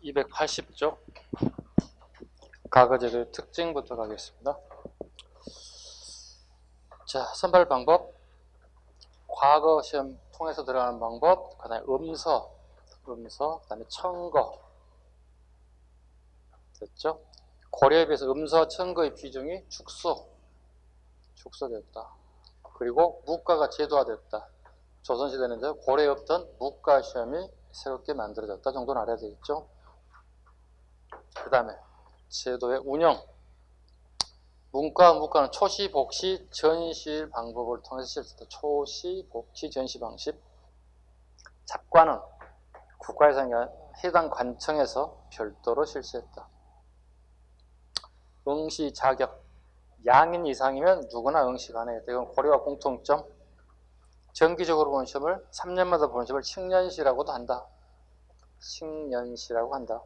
280쪽 과거제도의 특징부터 가겠습니다. 자, 선발 방법, 과거 시험 통해서 들어가는 방법, 그 다음에 음서, 그 다음에 청거. 됐죠? 고려에 비해서 음서, 청거의 비중이 축소됐다. 그리고 무과가 제도화됐다. 조선시대는 이제 고려에 없던 무과 시험이 새롭게 만들어졌다 정도는 알아야 되겠죠? 그 다음에 제도의 운영. 문과와 무과는 초시, 복시, 전시 방법을 통해서 실시했다. 초시, 복시, 전시 방식. 잡과는 국가에서 해당 관청에서 별도로 실시했다. 응시 자격. 양인 이상이면 누구나 응시 가능했다. 이건 고려와 공통점. 정기적으로 보는 시험을 3년마다 보는 시험을 칙년시라고도 한다. 칙년시라고 한다.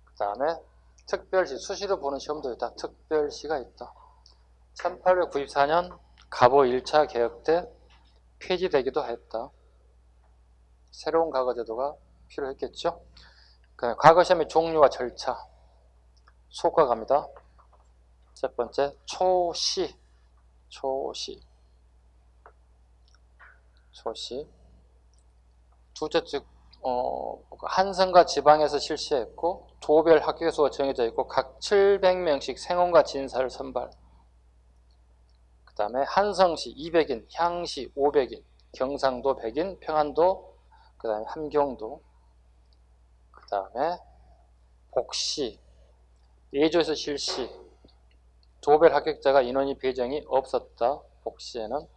그 다음에 특별시, 수시로 보는 시험도 있다. 특별시가 있다. 1894년 갑오 1차 개혁 때 폐지되기도 했다. 새로운 과거제도가 필요했겠죠. 과거시험의 종류와 절차. 소과 갑니다. 첫 번째, 초시. 둘째, 한성과 지방에서 실시했고 도별 합격 수가 정해져 있고 각 700명씩 생원과 진사를 선발. 그 다음에 한성시 200인, 향시 500인, 경상도 100인, 평안도, 그 다음에 함경도. 그 다음에 복시, 예조에서 실시, 도별 합격자가 인원이 배정이 없었다. 복시에는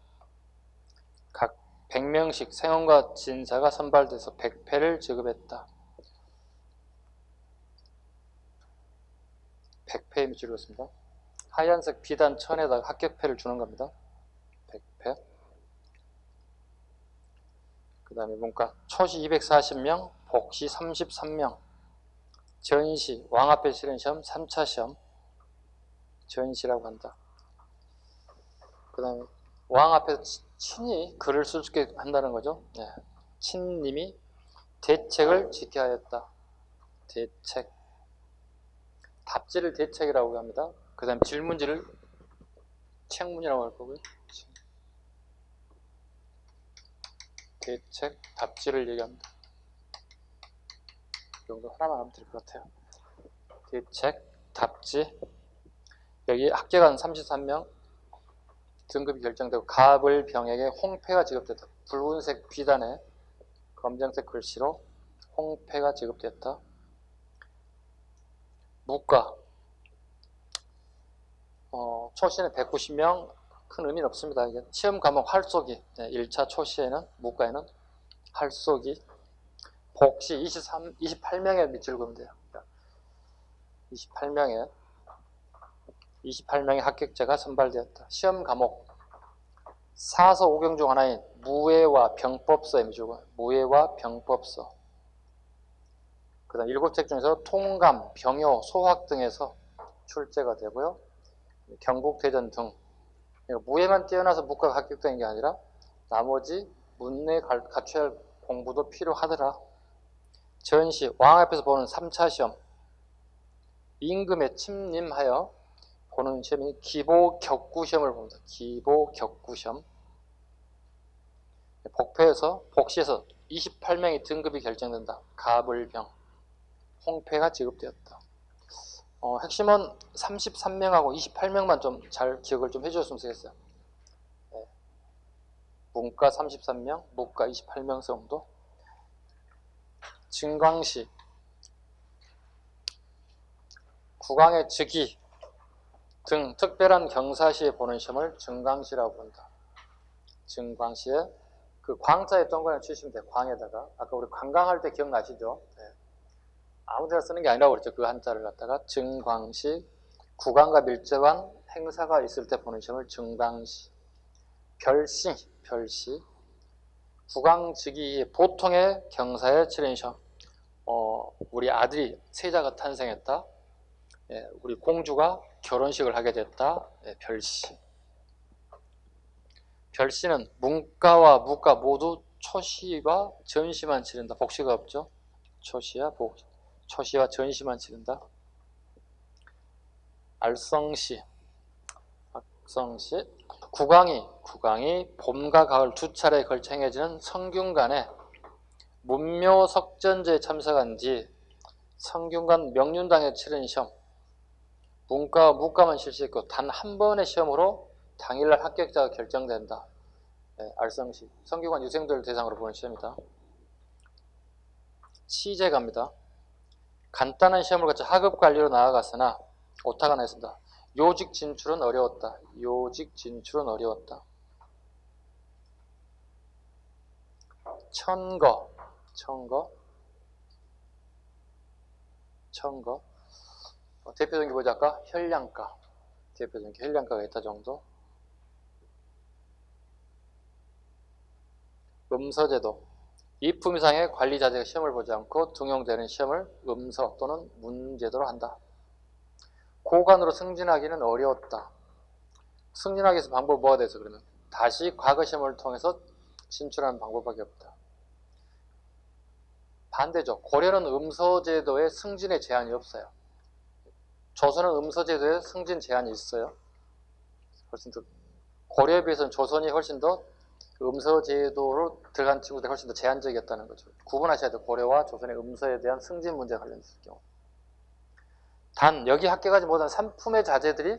각 100명씩 생원과 진사가 선발돼서 100패를 지급했다. 100패임이 줄였습니다. 하얀색 비단 천에다가 합격패를 주는 겁니다. 100패. 그 다음에 문과 초시 240명, 복시 33명, 전시, 왕 앞에 치른 시험 3차 시험, 전시라고 한다. 그 다음에 왕 앞에서 친히 글을 쓸 수 있게 한다는 거죠. 네. 친님이 대책을 지켜야 했다. 대책. 답지를 대책이라고 합니다. 그 다음에 질문지를 책문이라고 할 거고요. 대책, 답지를 얘기합니다. 이 정도 하나만 하면 될 것 같아요. 대책, 답지. 여기 합격한 33명 등급이 결정되고 갑을 병에게 홍패가 지급됐다. 붉은색 비단에 검정색 글씨로 홍패가 지급됐다. 무과 초시에는 190명, 큰 의미는 없습니다. 이게 시험 과목 활쏘기. 1차 초시에는 무과에는 활쏘기. 복시 28명의 밑줄 그으면 돼요. 28명의 합격자가 선발되었다. 시험 과목 사서 5경 중 하나인 무예와 병법서의 밑줄고 무예와 병법서. 그 다음 7책 중에서 통감, 병요, 소학 등에서 출제가 되고요. 경국대전 등. 무예만 뛰어나서 무과가 합격된 게 아니라 나머지 문내에 갖춰야 할 공부도 필요하더라. 전시, 왕 앞에서 보는 3차 시험. 임금에 침림하여 보는 시험이 기보격구시험을 봅니다. 기보격구시험. 복시에서 28명의 등급이 결정된다. 갑을병, 홍패가 지급되었다. 핵심은 33명하고 28명만 좀 잘 기억을 좀 해주셨으면 좋겠어요. 네. 문과 33명, 무과 28명 정도. 증광시, 국왕의 즉위 등 특별한 경사시에 보는 시험을 증광시라고 본다. 증광시에 그 광자에 동그라미 치시면 돼요. 광에다가. 아까 우리 관광할 때 기억나시죠? 네. 아무 데나 쓰는 게 아니라고 그랬죠. 그 한자를 갖다가 증광시, 국왕과 밀접한 행사가 있을 때 보는 시험을 증광시. 별시. 국왕즉위 보통의 경사에 치른 시험. 우리 아들이 세자가 탄생했다. 예, 우리 공주가 결혼식을 하게 됐다. 예, 별시. 별시는 문가와 무가 모두 초시와 전시만 치른다. 복시가 없죠. 초시와 전시만 치른다. 알성시. 국왕이 봄과 가을 두 차례에 걸쳐 행해지는 성균관에 문묘석전제에 참석한 뒤 성균관 명륜당에 치른 시험. 문과와 무과만 실시했고 단 한 번의 시험으로 당일날 합격자가 결정된다. 네, 알성시. 성균관 유생들을 대상으로 보는 시험이다. 시제갑니다. 간단한 시험을 거쳐 하급 관리로 나아갔으나 오타가 나있습니다. 요직 진출은 어려웠다. 천거. 대표적인 게 뭐지 아까? 혈량가. 대표적인 게 혈량가가 있다 정도. 음서제도. 이품 이상의 관리 자재가 시험을 보지 않고 등용되는 시험을 음서 또는 문제도로 한다. 고관으로 승진하기는 어려웠다. 승진하기 위해서 방법이 뭐가 돼서 그러면 다시 과거 시험을 통해서 진출하는 방법밖에 없다. 반대죠. 고려는 음서제도에 승진의 제한이 없어요. 조선은 음서제도에 승진 제한이 있어요. 훨씬 더 고려에 비해서는 조선이 훨씬 더 음서제도로 들어간 친구들이 훨씬 더 제한적이었다는 거죠. 구분하셔야 돼요. 고려와 조선의 음서에 대한 승진 문제가 관련됐을 경우. 단 여기 합격하지 못한 3품의 자제들이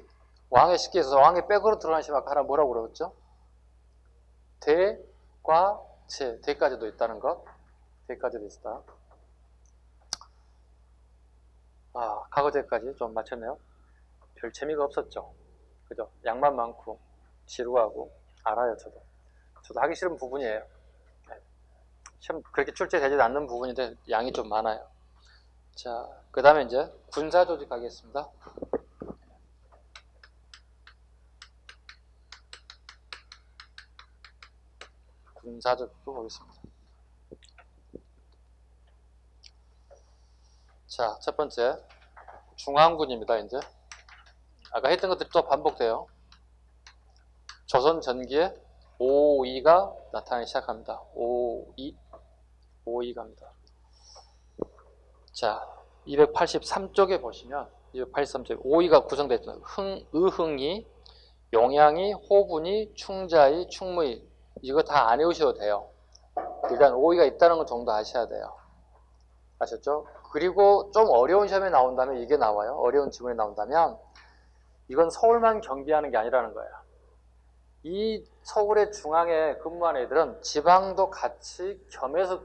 왕에 쉽게 해서 왕의 백으로 들어가는 시험 하나 뭐라고 그러겠죠? 대과 제, 대까지도 있다는 것. 대까지도 있다. 과거제까지 좀 맞췄네요. 별 재미가 없었죠. 그죠? 양만 많고 지루하고 알아요. 저도 하기 싫은 부분이에요. 시험 그렇게 출제되지 않는 부분인데 양이 좀 많아요. 자, 그 다음에 이제 군사조직 가겠습니다. 군사조직도 보겠습니다. 자, 첫 번째 중앙군입니다. 이제 아까 했던 것들이 또 반복돼요. 조선 전기에 5.2가 나타나기 시작합니다. 5.2 갑니다. 자, 283쪽에 보시면 283쪽에 5.2가 구성되어 있습니다. 의흥이, 용양이, 호분이, 충자이, 충무이. 이거 다 안 외우셔도 돼요. 일단 5.2가 있다는 것 정도 아셔야 돼요. 아셨죠? 그리고 좀 어려운 시험에 나온다면 이게 나와요. 어려운 지문에 나온다면 이건 서울만 경비하는 게 아니라는 거예요. 이 서울의 중앙에 근무하는 애들은 지방도 같이 겸해서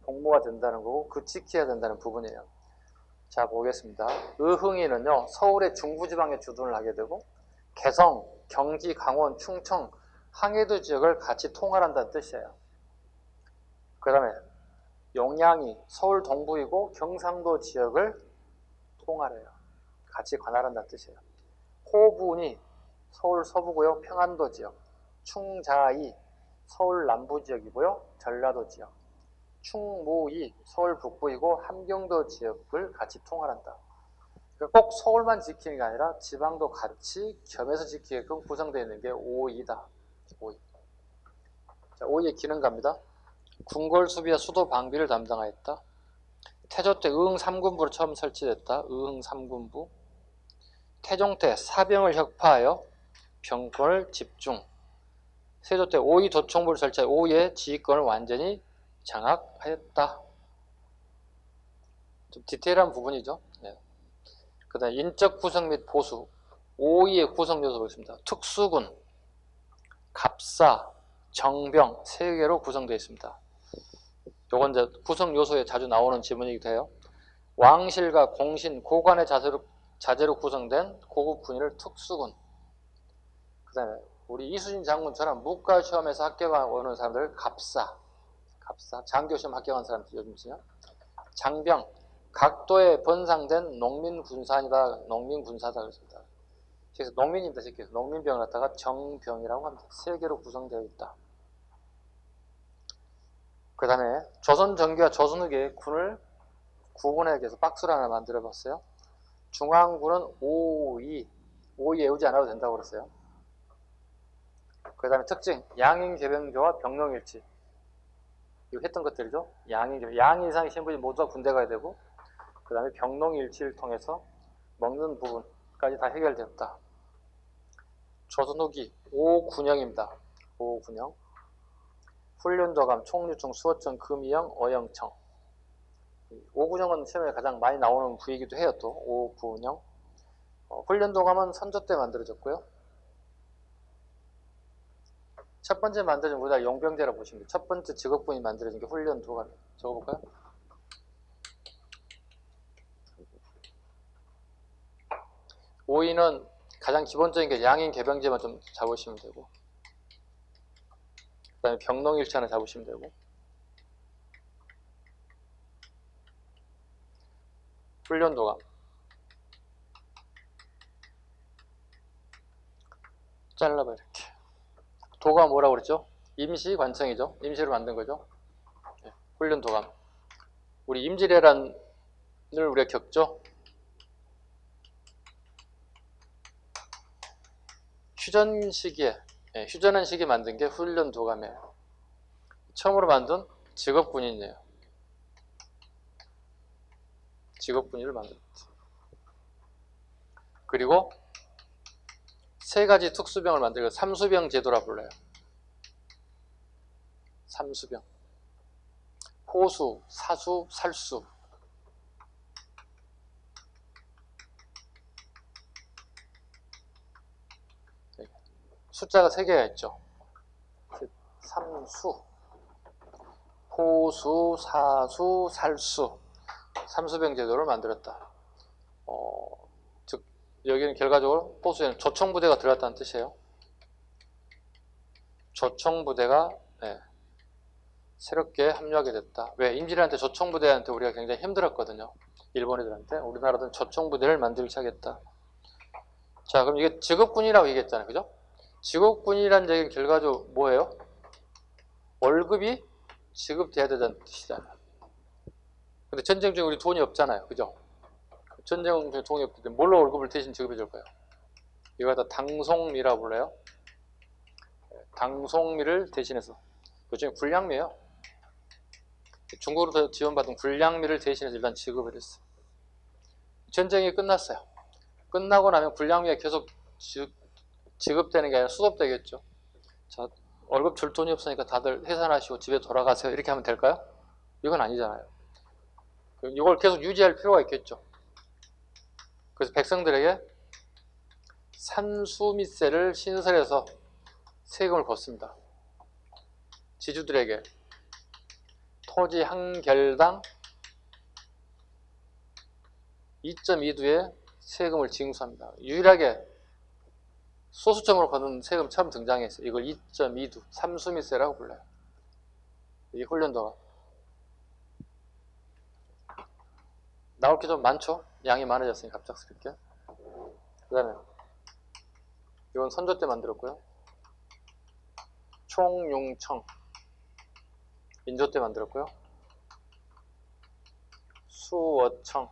복무가 된다는 거고 그 지켜야 된다는 부분이에요. 자, 보겠습니다. 의흥이는요, 서울의 중부지방에 주둔을 하게 되고 개성, 경기, 강원, 충청, 항해도 지역을 같이 통할한다는 뜻이에요. 그 다음에 용양이 서울 동부이고 경상도 지역을 통할해요. 같이 관할한다는 뜻이에요. 호분이 서울 서부고요. 평안도 지역. 충자이 서울 남부 지역이고요. 전라도 지역. 충무이 서울 북부이고 함경도 지역을 같이 통할한다. 그러니까 꼭 서울만 지키는 게 아니라 지방도 같이 겸해서 지키게끔 구성되어 있는 게 5.2다. 5.2. 자, 5.2의 기능 갑니다. 궁궐 수비와 수도 방비를 담당하였다. 태조 때 의흥 3군부로 처음 설치됐다. 의흥 3군부. 태종 때 사병을 혁파하여 병권을 집중. 세조 때 5.2 도총부를 설치하여 5.2의 지휘권을 완전히 장악하였다. 좀 디테일한 부분이죠. 네. 그 다음에 인적 구성 및 보수. 5.2의 구성 요소 보겠습니다. 특수군, 갑사, 정병 3개로 구성되어 있습니다. 요건 이제 구성 요소에 자주 나오는 지문이기도 해요. 왕실과 공신, 고관의 자제로 구성된 고급 군인을 특수군. 그 다음에 우리 이수진 장군처럼 문과 시험에서 합격하는 사람들 갑사, 장교 시험 합격한 사람들 요즘 있어요. 장병, 각도에 번상된 농민군사다. 그랬습니다. 그래서 농민입니다. 새끼에서 농민병을 갖다가 정병이라고 합니다. 3개로 구성되어 있다. 그 다음에 조선전기와 조선후기의 군을 구분하기 위해서 박스를 하나 만들어 봤어요. 중앙군은 5위 외우지 않아도 된다고 그랬어요. 그 다음에 특징, 양인개병조와 병력일치. 이거 했던 것들이죠. 양 이상의 신분이 모두 다 군대 가야 되고, 그 다음에 병농일치를 통해서 먹는 부분까지 다 해결되었다. 조선후기 5군형입니다. 5군형. 훈련도감, 총류청, 수호청, 금이형, 어영청. 5군형은 시험에 가장 많이 나오는 부이기도 해요. 또 5군형. 훈련도감은 선조 때 만들어졌고요. 첫 번째 만들어진 우리가 용병대라고 보시면 돼요. 첫 번째 직업군이 만들어진 게 훈련도감이에요. 적어볼까요? 오이는 가장 기본적인 게 양인 개병제만 좀 잡으시면 되고, 그 다음에 병농일치 하나 잡으시면 되고, 훈련도감. 잘라봐 이렇게. 도가 뭐라고 그랬죠? 임시관청이죠. 임시로 만든 거죠. 네. 훈련도감. 우리 임질왜란을 우리가 겪죠. 휴전 시기에, 휴전한 시기에 만든 게 훈련도감이에요. 처음으로 만든 직업군인이에요. 직업군인을 만들었다. 그리고 세 가지 특수병을 만들고 삼수병 제도라 불러요. 삼수병. 호수, 사수, 살수. 숫자가 3개가 있죠. 삼수. 호수, 사수, 살수. 삼수병 제도를 만들었다. 즉 여기는 결과적으로 호수에는 조총부대가 들어갔다는 뜻이에요. 조총부대가 새롭게 합류하게 됐다. 왜? 임진왜란 때 조총부대한테 우리가 굉장히 힘들었거든요. 일본 애들한테. 우리나라도 조총부대를 만들기 시작했다. 자, 그럼 이게 직업군이라고 얘기했잖아요. 그죠? 직업군이라는 얘기는 결과적으로 뭐예요? 월급이 지급돼야 되는 뜻이잖아요. 근데 전쟁 중에 우리 돈이 없잖아요. 그죠? 전쟁 중에 돈이 없기 때문에 뭘로 월급을 대신 지급해 줄까요? 이거 다 당송미라고 불러요. 당송미를 대신해서. 요즘에 군량미예요. 중국으로부터 지원받은 군량미를 대신해서 일단 지급을 했어요. 전쟁이 끝났어요. 끝나고 나면 군량미가 계속 지급되는 게 아니라 수급되겠죠. 자, 월급 줄 돈이 없으니까 다들 해산하시고 집에 돌아가세요. 이렇게 하면 될까요? 이건 아니잖아요. 이걸 계속 유지할 필요가 있겠죠. 그래서 백성들에게 산수미세를 신설해서 세금을 걷습니다. 지주들에게 토지 한 결당 2.2두의 세금을 징수합니다. 유일하게 소수점으로 걷는 세금 처음 등장했어요. 이걸 2.2두, 삼수미세라고 불러요. 이 훈련도가 나올 게 좀 많죠? 양이 많아졌으니 갑작스럽게. 그 다음에 이건 선조 때 만들었고요. 총융청 민조 때 만들었고요. 수어청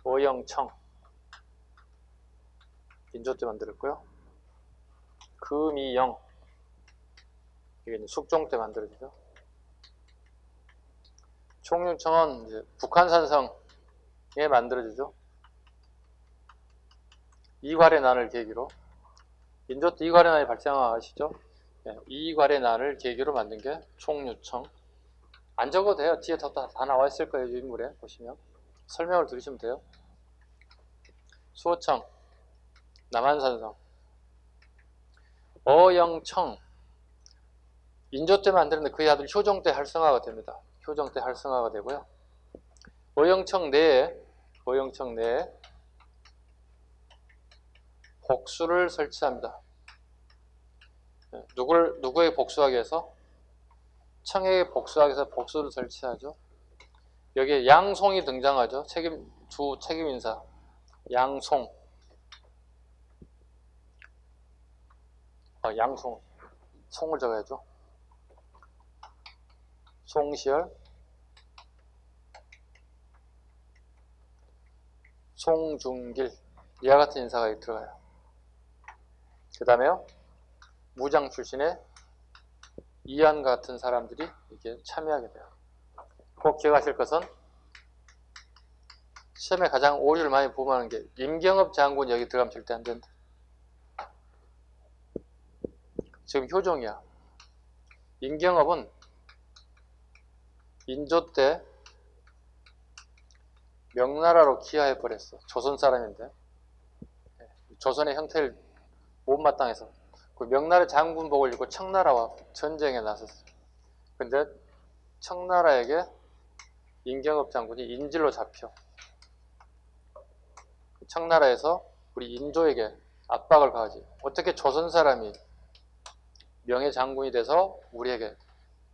어영청 민조 때 만들었고요. 금이영 이게 이제 숙종 때 만들어지죠. 총융청은 이제 북한산성에 만들어지죠. 이괄의 난을 계기로 민조 때 이괄의 난이 발생하시죠. 이괄의 난을 계기로 만든 게 총유청. 안 적어도 돼요. 뒤에 다 나와 있을 거예요. 유인물에 보시면 설명을 들으시면 돼요. 수호청 남한산성 어영청 인조 때 만드는데 그의 아들 효종 때 활성화가 됩니다. 효종 때 활성화가 되고요. 어영청 내에 복수를 설치합니다. 누구에게 복수하기 위해서? 청에게 복수하기 위해서 복수를 설치하죠. 여기에 양송이 등장하죠. 두 책임인사. 양송. 양송, 송을 적어야죠. 송시열, 송중길, 이와 같은 인사가 들어가요. 그 다음에요, 무장 출신의 이한 같은 사람들이 이렇게 참여하게 돼요. 꼭 기억하실 것은 시험에 가장 오류를 많이 보면하는 게 임경업 장군 여기 들어가면 절대 안 된다. 지금 효종이야. 임경업은 인조 때 명나라로 기하해버렸어. 조선 사람인데 조선의 형태를 못마땅해서 그 명나라 장군복을 입고 청나라와 전쟁에 나섰어요. 근데 청나라에게 임경업 장군이 인질로 잡혀 청나라에서 우리 인조에게 압박을 가하지. 어떻게 조선 사람이 명예 장군이 돼서 우리에게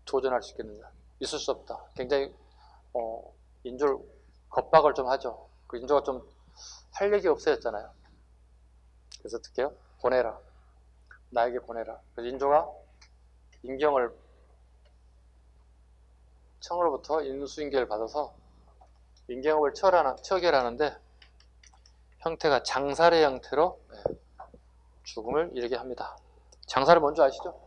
도전할 수 있겠느냐. 있을 수 없다. 굉장히 인조를 겁박을 좀 하죠. 그 인조가 좀 할 얘기 없어졌잖아요. 그래서 어떻게 해요? 보내라. 나에게 보내라. 그래서 인조가 임경을 청으로부터 인수인계를 받아서 임경업을 처결하는데 형태가 장살의 형태로 죽음을 이르게 합니다. 장살을 뭔지 아시죠?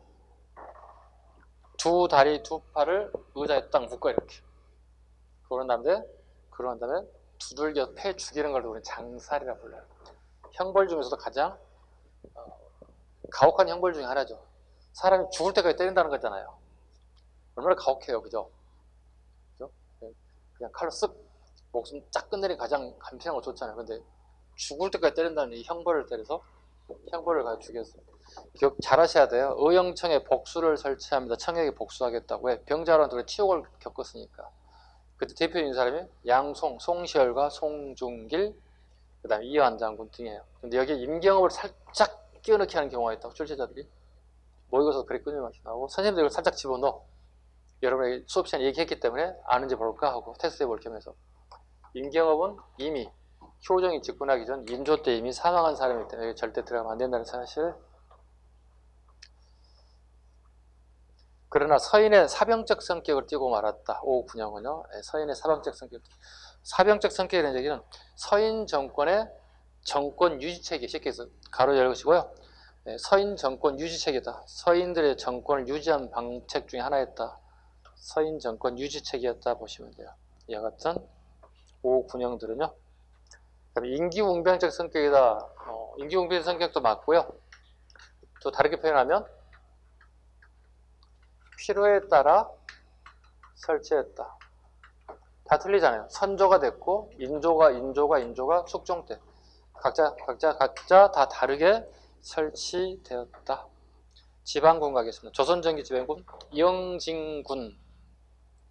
두 다리 두 팔을 의자에 딱 묶어 이렇게. 그런 다음에 두들겨 패 죽이는 걸 우리는 장살이라 불러요. 형벌 중에서도 가장 가혹한 형벌 중에 하나죠. 사람이 죽을 때까지 때린다는 거잖아요. 얼마나 가혹해요, 그죠? 그냥 칼로 쓱 목숨 쫙 끝내는 가장 간편하고 좋잖아요. 근데 죽을 때까지 때린다는 이 형벌을 때려서 형벌을 가지고 죽였어요. 기억 잘 하셔야 돼요. 의영청에 복수를 설치합니다. 청에게 복수하겠다고 해. 병자로한테 치욕을 겪었으니까. 그때 대표인 사람이 양송, 송시열과 송중길, 그 다음에 이한 장군 등이에요. 근데 여기 임경업을 살짝 끼워넣기 하는 경우가 있다고, 출제자들이. 모의고사 그래 끊임없이 나오고, 선생님들 이걸 살짝 집어넣어. 여러분이 수업 시간에 얘기했기 때문에 아는지 볼까 하고 테스트 해볼 겸해서. 임경업은 이미 효종이 집권하기 전 인조 때 이미 사망한 사람이기 때문에 절대 들어가면 안 된다는 사실. 그러나 서인의 사병적 성격을 띠고 말았다. 오군영은요. 서인의 사병적 성격. 사병적 성격이라는 얘기는 서인 정권의 정권 유지체계, 쉽게 해서 가로 열으시고요. 서인 정권 유지체계다. 서인들의 정권을 유지한 방책 중에 하나였다. 서인 정권 유지체계였다 보시면 돼요. 이와 같은 오군영들은요. 그다음에 인기웅변적 성격이다. 인기웅변 성격도 맞고요. 또 다르게 표현하면 필요에 따라 설치했다. 다 틀리잖아요. 선조가 됐고 인조가 숙종 때 각자 다 다르게 설치되었다. 지방군 가겠습니다. 조선전기 지방군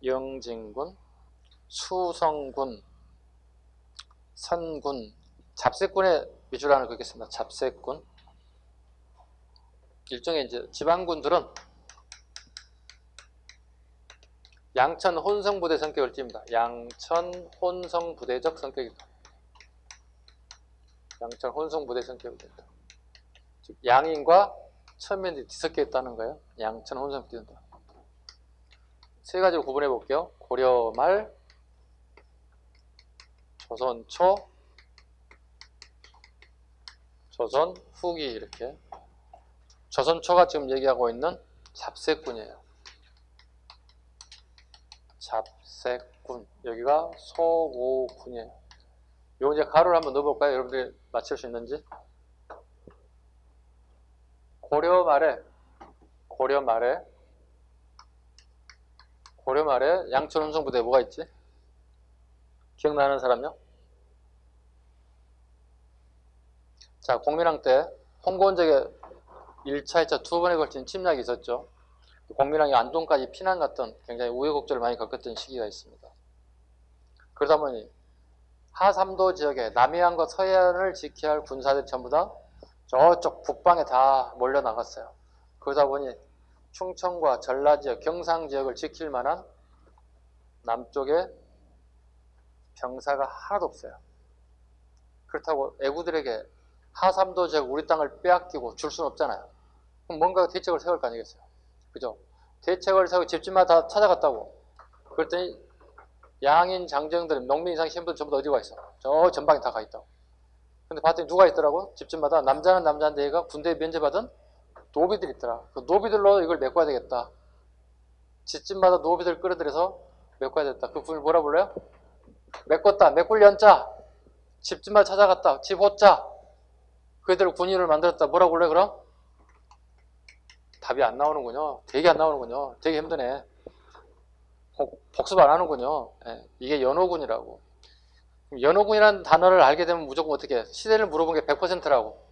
영진군, 수성군, 선군, 잡색군의 위주라는 거 있겠습니다. 잡색군. 일종의 이제 지방군들은 양천 혼성부대 성격을 띱니다. 양천 혼성부대적 성격이다. 양천 혼성부대 성격을 띱니다. 즉 양인과 천면이 뒤섞여 있다는 거예요. 양천 혼성부대 띱니다. 세 가지로 구분해 볼게요. 고려말, 조선초, 조선 후기 이렇게. 조선초가 지금 얘기하고 있는 잡색군이에요. 잡색군. 여기가 소오군이에요. 요거 이제 가로를 한번 넣어볼까요? 여러분들이 맞힐 수 있는지. 고려 말에 양천 혼성부대에 뭐가 있지? 기억나는 사람요? 자, 공민왕 때 홍건적에 1차, 2차 두 번에 걸친 침략이 있었죠. 공민왕이 안동까지 피난 갔던 굉장히 우여곡절을 많이 겪었던 시기가 있습니다. 그러다 보니 하삼도 지역에 남해안과 서해안을 지켜야 할 군사들이 전부 다 저쪽 북방에 다 몰려 나갔어요. 그러다 보니 충청과 전라 지역, 경상 지역을 지킬 만한 남쪽에 병사가 하나도 없어요. 그렇다고 애구들에게 하삼도 지역 우리 땅을 빼앗기고 줄 수는 없잖아요. 그럼 뭔가 대책을 세울 거 아니겠어요? 그죠? 대책을 세우고 집집마다 다 찾아갔다고. 그랬더니 양인 장정들, 농민 이상 신분들 전부 다 어디 가 있어? 저 전방에 다 가 있다고. 근데 봤더니 누가 있더라고? 집집마다 남자는 남자인데 얘가 군대에 면제받은 노비들이 있더라. 그 노비들로 이걸 메꿔야 되겠다. 집집마다 노비들 끌어들여서 메꿔야 되겠다. 그 분을 뭐라 불러요? 메꿨다. 메꿀 연자. 집집마다 찾아갔다. 집 호자. 그들을 군인을 만들었다. 뭐라 불러요 그럼? 답이 안 나오는군요. 되게 안 나오는군요. 되게 힘드네. 복습 안 하는군요. 예, 이게 연호군이라고. 연호군이라는 단어를 알게 되면 무조건 어떻게 해? 시대를 물어본 게 100%라고.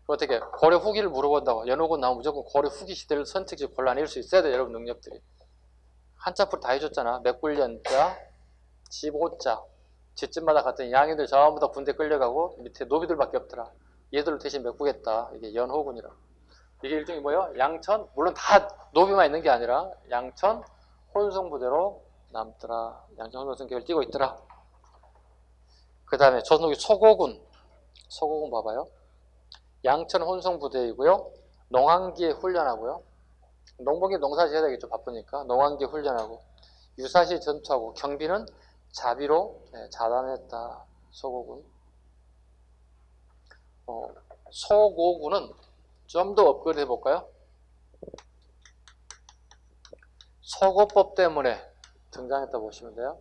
어떻게 해? 고려 후기를 물어본다고. 연호군 나오면 무조건 고려 후기 시대를 선택지 골라낼 수 있어야 돼. 여러분 능력들이. 한자풀 다 해줬잖아. 메꿀연자, 집호자. 집집마다 갔더니 양이들 전부 다 군대 끌려가고 밑에 노비들밖에 없더라. 얘들을 대신 메꾸겠다. 이게 연호군이라고. 이게 일종의 뭐예요? 양천, 물론 다 노비만 있는 게 아니라 양천 혼성부대로 남더라. 양천 혼성계를 띄고 있더라. 그 다음에 조선후기 소고군. 소고군 봐봐요. 양천 혼성부대이고요. 농한기에 훈련하고요. 농번기 농사 지어야 되겠죠. 바쁘니까. 농한기에 훈련하고 유사시 전투하고 경비는 자비로 자단했다. 소고군. 소고군은 좀 더 업그레이드 해볼까요? 소고법 때문에 등장했다 보시면 돼요.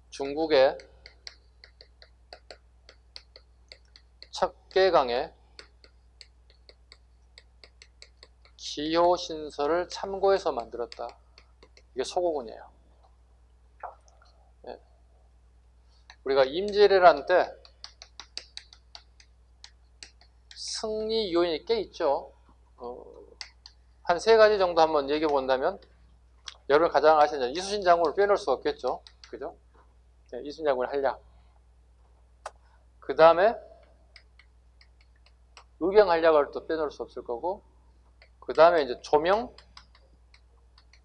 중국의 척계강의 기호신설을 참고해서 만들었다. 이게 소고군이에요. 네. 우리가 임진왜란 때 승리 요인이 꽤 있죠. 한 3가지 정도 한번 얘기해 본다면, 여러분 가장 아시는 이순신 장군을 빼놓을 수 없겠죠. 그죠? 네, 이순신 장군의 한략. 그 다음에 의경 한략을 또 빼놓을 수 없을 거고, 그 다음에 이제 조명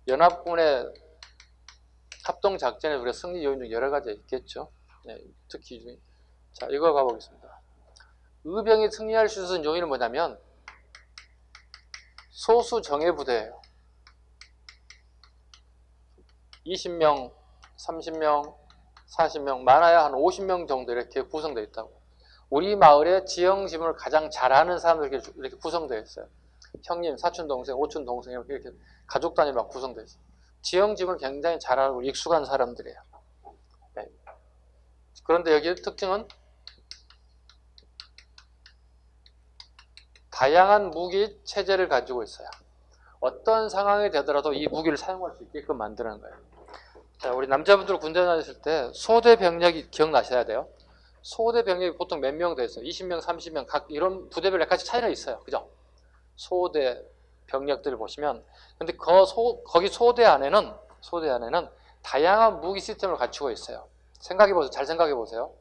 연합군의 합동 작전에 우리가 승리 요인 중 여러 가지 있겠죠. 네, 특히 중에. 자, 이거 가보겠습니다. 의병이 승리할 수 있는 요인은 뭐냐면 소수 정예부대예요. 20명, 30명, 40명, 많아야 한 50명 정도 이렇게 구성되어 있다고. 우리 마을의 지형지문을 가장 잘하는 사람들이 이렇게 구성되어 있어요. 형님, 사촌 동생, 오촌 동생 이렇게 가족 단위로 구성되어 있어요. 지형지문을 굉장히 잘하고 익숙한 사람들이에요. 네. 그런데 여기의 특징은 다양한 무기 체제를 가지고 있어요. 어떤 상황이 되더라도 이 무기를 사용할 수 있게끔 만드는 거예요. 자, 우리 남자분들 군대 다녔을 때 소대 병력이 기억나셔야 돼요. 소대 병력이 보통 몇 명 돼 있어요? 20명, 30명 각 이런 부대별 같이 차이는 있어요. 그죠? 소대 병력들을 보시면, 근데 거기 소대 안에는 다양한 무기 시스템을 갖추고 있어요. 생각해 보세요. 잘 생각해 보세요.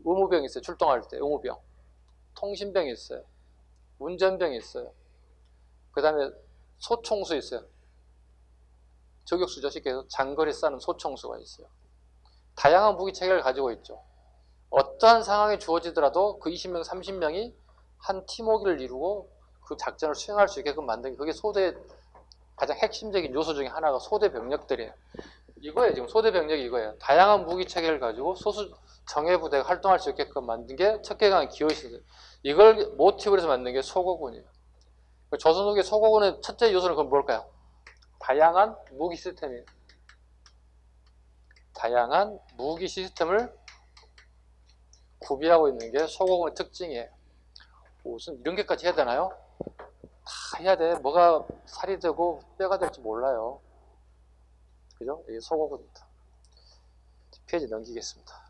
의무병이 있어요. 출동할 때 의무병. 통신병이 있어요. 운전병이 있어요. 그 다음에 소총수 있어요. 저격수죠. 쉽게 해서 장거리 쏴는 소총수가 있어요. 다양한 무기 체계를 가지고 있죠. 어떠한 상황이 주어지더라도 그 20명, 30명이 한 팀워크를 이루고 그 작전을 수행할 수 있게끔 만든 게, 그게 소대의 가장 핵심적인 요소 중에 하나가 소대 병력들이에요. 이거예요. 지금 소대 병력이 이거예요. 다양한 무기 체계를 가지고 소수 정예부대가 활동할 수 있게끔 만든 게 척계강의 기호시설. 이걸 모티브로 해서 만든 게 소고군이에요. 조선후기 소고군의 첫째 요소는 그럼 뭘까요? 다양한 무기 시스템이에요. 다양한 무기 시스템을 구비하고 있는 게 소고군의 특징이에요. 무슨 이런 게까지 해야 되나요? 다 해야 돼. 뭐가 살이 되고 뼈가 될지 몰라요. 그죠? 이게 소고군입니다. 페이지 넘기겠습니다.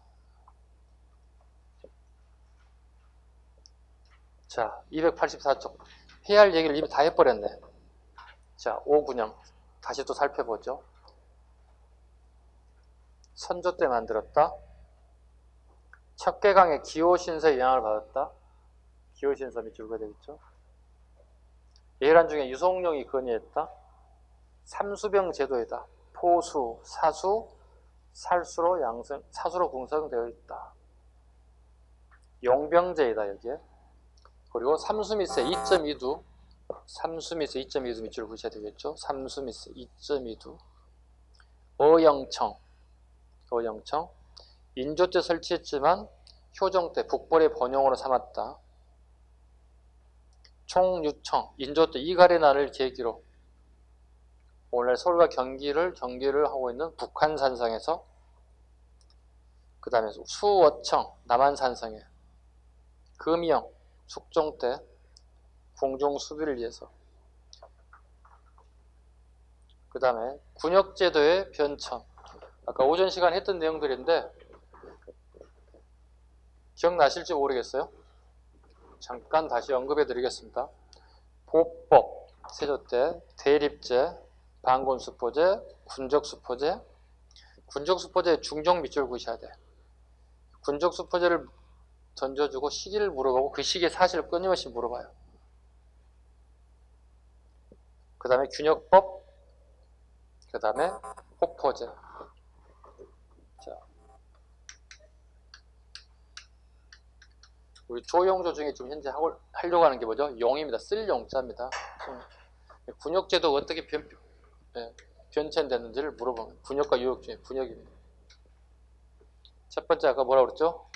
자, 284쪽. 해야 할 얘기를 이미 다 해버렸네. 자, 5군형. 다시 또 살펴보죠. 선조 때 만들었다. 척계강의 기호신서의 영향을 받았다. 기호신서 밑줄 그어야 되겠죠. 예란 중에 유성룡이 건의했다. 삼수병 제도이다. 포수, 사수, 살수로 양성, 사수로 궁성되어 있다. 용병제이다. 여기에 그리고 삼수미세 2.2두, 삼수미세 2.2두 밑줄을 그으셔야 되겠죠. 삼수미세 2.2두. 어영청, 어영청. 인조 때 설치했지만 효정 때 북벌의 번영으로 삼았다. 총유청, 인조 때 이가리나를 계기로 오늘 서울과 경기를 하고 있는 북한산성에서, 그 다음에 수어청, 남한산성에, 금영, 숙종 때 궁중 수비를 위해서, 그 다음에 군역제도의 변천, 아까 오전 시간에 했던 내용들인데 기억나실지 모르겠어요. 잠깐 다시 언급해 드리겠습니다. 보법, 세조 때 대립제, 반군수포제, 군적수포제. 군적수포제 중종 밑줄 그으셔야 돼. 군적수포제를 던져주고 시기를 물어보고 그 시기의 사실을 끊임없이 물어봐요. 그 다음에 균역법, 그 다음에 폭포제. 자, 우리 조용조 중에 지금 현재 하려고 하는 게 뭐죠? 용입니다. 쓸 용자입니다. 군역제도 어떻게 변천됐는지를 물어보면 군역과 유역 중에 군역입니다. 첫 번째 아까 뭐라고 그랬죠?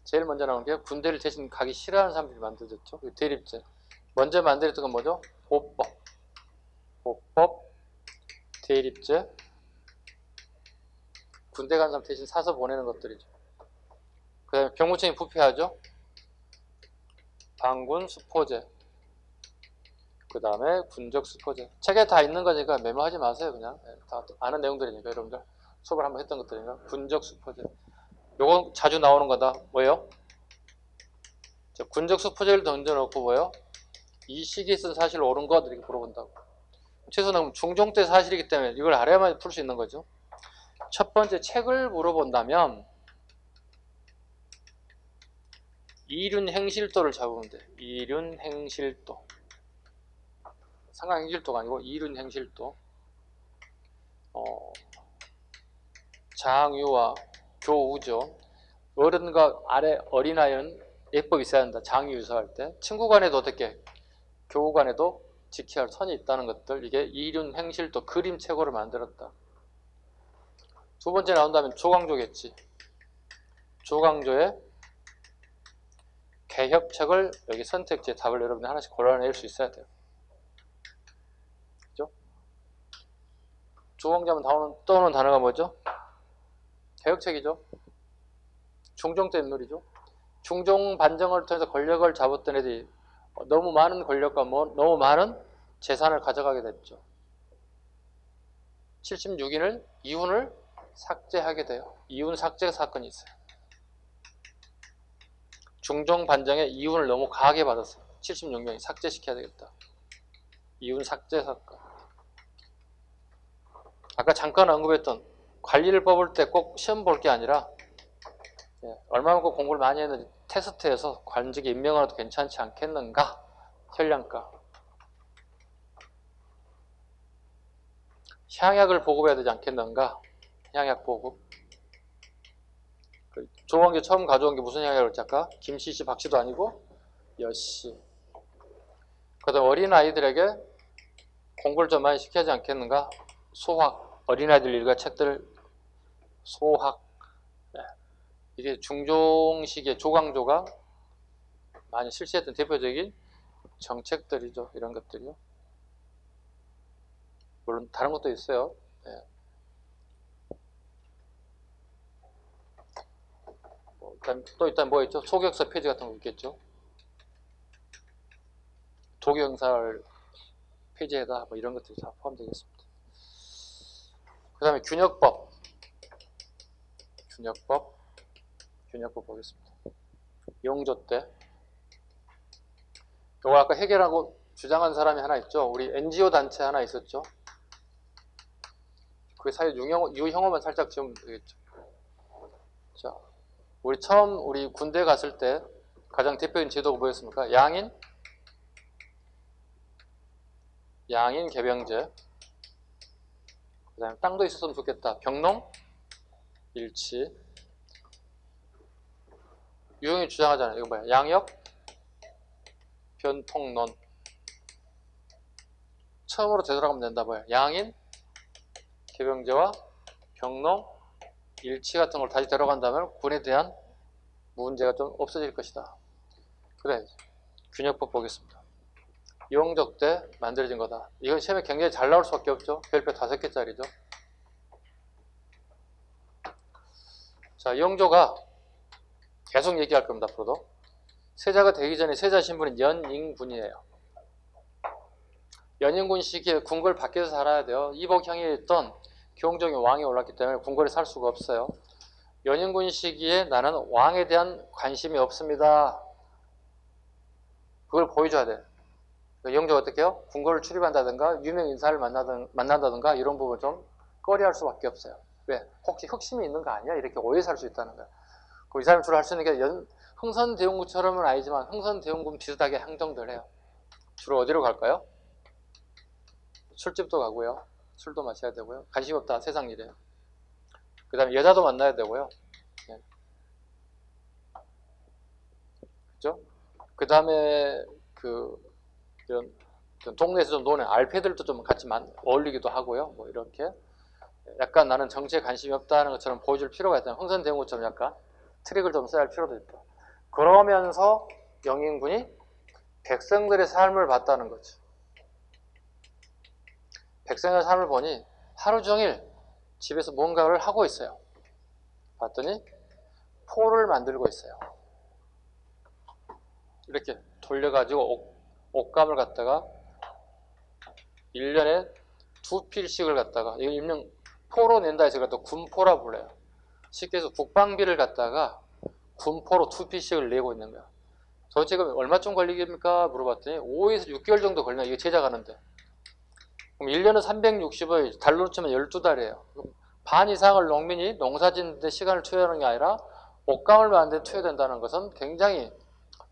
제일 먼저 나오는 게 군대를 대신 가기 싫어하는 사람들이 만들어졌죠. 대립제. 먼저 만들었던 건 뭐죠? 보법. 보법, 대립제. 군대 간 사람 대신 사서 보내는 것들이죠. 그 다음에 병무청이 부패하죠. 반군 수포제. 그 다음에 군적 수포제. 책에 다 있는 거니까 메모하지 마세요. 그냥 다 아는 내용들이니까 여러분들 수업을 한번 했던 것들이니까. 군적 수포제. 요건 자주 나오는 거다. 뭐예요? 자, 군적 수포제를 던져놓고 뭐예요? 이 시기에 쓴 사실 옳은 것 이렇게 물어본다고. 최소한 중종 때 사실이기 때문에 이걸 알아야만 풀 수 있는 거죠. 첫 번째 책을 물어본다면 이륜행실도를 잡으면 돼. 이륜행실도. 상강행실도가 아니고 이륜행실도. 장유와 교우죠. 어른과 아래 어린아이는 예법이 있어야 한다. 장유 유서할 때. 친구 간에도 어떻게, 교우 간에도 지켜야 할 선이 있다는 것들. 이게 이륜행실도 그림책으로 만들었다. 두 번째 나온다면 조광조겠지. 조광조의 개협책을 여기 선택지에 답을 여러분이 하나씩 골라낼 수 있어야 돼요. 그죠? 조광조하면 떠오르는 단어가 뭐죠? 개혁책이죠. 중종 때 인물이죠. 중종 반정을 통해서 권력을 잡았던 애들이 너무 많은 권력과 너무 많은 재산을 가져가게 됐죠. 76인을 이훈을 삭제하게 돼요. 이훈 삭제 사건이 있어요. 중종 반정에 이훈을 너무 강하게 받았어요. 76명이 삭제시켜야 되겠다. 이훈 삭제 사건. 아까 잠깐 언급했던 관리를 뽑을 때 꼭 시험 볼 게 아니라 얼마만큼 공부를 많이 했는지 테스트에서 관직에 임명하도 괜찮지 않겠는가? 현량가. 향약을 보급해야 되지 않겠는가? 향약 보급. 조광조 처음 가져온 게 무슨 향약을 했지 아까? 김씨씨, 박씨도 아니고 여씨. 그 다음 어린아이들에게 공부를 좀 많이 시켜야 하지 않겠는가? 소학. 어린아이들 일과 책들 소학. 이게 중종시기의 조광조가 많이 실시했던 대표적인 정책들이죠. 이런 것들이요. 물론 다른 것도 있어요. 네. 또 일단 뭐 있죠? 소격서 폐지 같은 거 있겠죠. 도교형사를 폐지해다 뭐 이런 것들이 다 포함되겠습니다. 그 다음에 균역법. 균역법 보겠습니다. 용조 때. 이거 아까 해결하고 주장한 사람이 하나 있죠. 우리 NGO 단체 하나 있었죠. 그 사이 유형어만 살짝 지우면 되겠죠. 자, 우리 군대 갔을 때 가장 대표적인 제도가 뭐였습니까? 양인 개병제. 그 다음에 땅도 있었으면 좋겠다. 병농 일치. 유형이 주장하잖아요. 이거 뭐야? 양역 변통론. 처음으로 되돌아가면 된다. 뭐야? 양인, 개병제와 병농, 일치 같은 걸 다시 데려간다면 군에 대한 문제가 좀 없어질 것이다. 그래, 균형법 보겠습니다. 이용적 때 만들어진 거다. 이건 시험에 굉장히 잘 나올 수밖에 없죠. 별표 5개짜리죠. 자, 이용조가 계속 얘기할 겁니다. 앞으로도. 세자가 되기 전에 세자 신분은 연인군이에요. 연인군 시기에 궁궐 밖에서 살아야 돼요. 이복형이 있던 교홍종이 왕이 올랐기 때문에 궁궐에 살 수가 없어요. 연인군 시기에 나는 왕에 대한 관심이 없습니다. 그걸 보여줘야 돼. 이용조가 어떻게 해요? 궁궐을 출입한다든가 유명 인사를 만난다든가 이런 부분 좀 꺼려할 수밖에 없어요. 왜? 혹시 흑심이 있는 거 아니야? 이렇게 오해살 수 있다는 거야. 이 사람이 주로 할 수 있는 게 흥선대원군처럼은 아니지만 흥선대원군 비슷하게 행동들 해요. 주로 어디로 갈까요? 술집도 가고요. 술도 마셔야 되고요. 관심 없다. 세상 일이에요. 그 다음에 여자도 만나야 되고요. 네. 그죠? 그 다음에 이런 동네에서 좀 노는 알패들도 좀 같이 어울리기도 하고요. 뭐 이렇게 약간 나는 정치에 관심이 없다는 것처럼 보여줄 필요가 있다. 흥선대원군처럼 약간 트릭을 좀 써야 할 필요도 있다. 그러면서 영인군이 백성들의 삶을 봤다는 거죠. 백성의 삶을 보니 하루 종일 집에서 뭔가를 하고 있어요. 봤더니 포를 만들고 있어요. 이렇게 돌려가지고 옷감을 갖다가 1년에 2필씩을 갖다가 이거 일명 포로 낸다 해서 그것도 군포라 불러요. 쉽게 해서 국방비를 갖다가 군포로 2필씩을 내고 있는 거야. 도대체 얼마쯤 걸리겠습니까? 물어봤더니 5에서 6개월 정도 걸려. 이거 제작하는데. 그럼 1년은 360을 달로 치면 12달이에요. 반 이상을 농민이 농사 짓는데 시간을 투여하는 게 아니라 옷감을 만드는 데 투여된다는 것은 굉장히